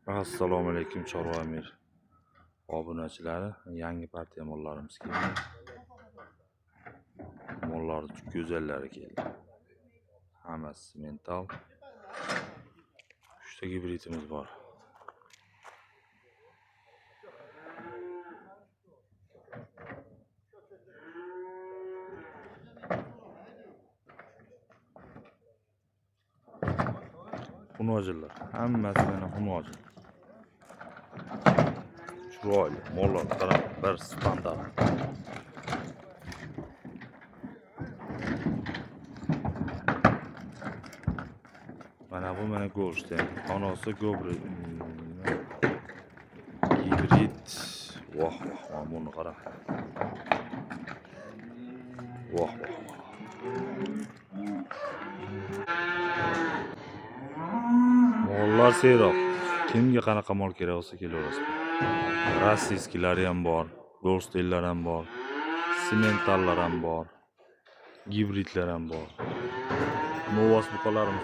Assalomu alaykum Chorva Amir obunachilari. Yangi partiya mollarimiz keldi. Mollar go'zallari keldi. Hammasi mental. 3 ta gibridimiz bor. Xunojillar. Hammasi mana xunojil. Chiroyli mollar qarab, bir standart. Mana bu mana Goldstein. Onasi gibrid. Voh, buni qara. Voh. Mollar seyroq. Kimga qanaqa mol kerak bo'lsa kelaverasiz. Rossiyskilar ham bor, Goldsteinlar ham bor, simentallar ham bor, gibridlar ham bor. Novos buqalarimiz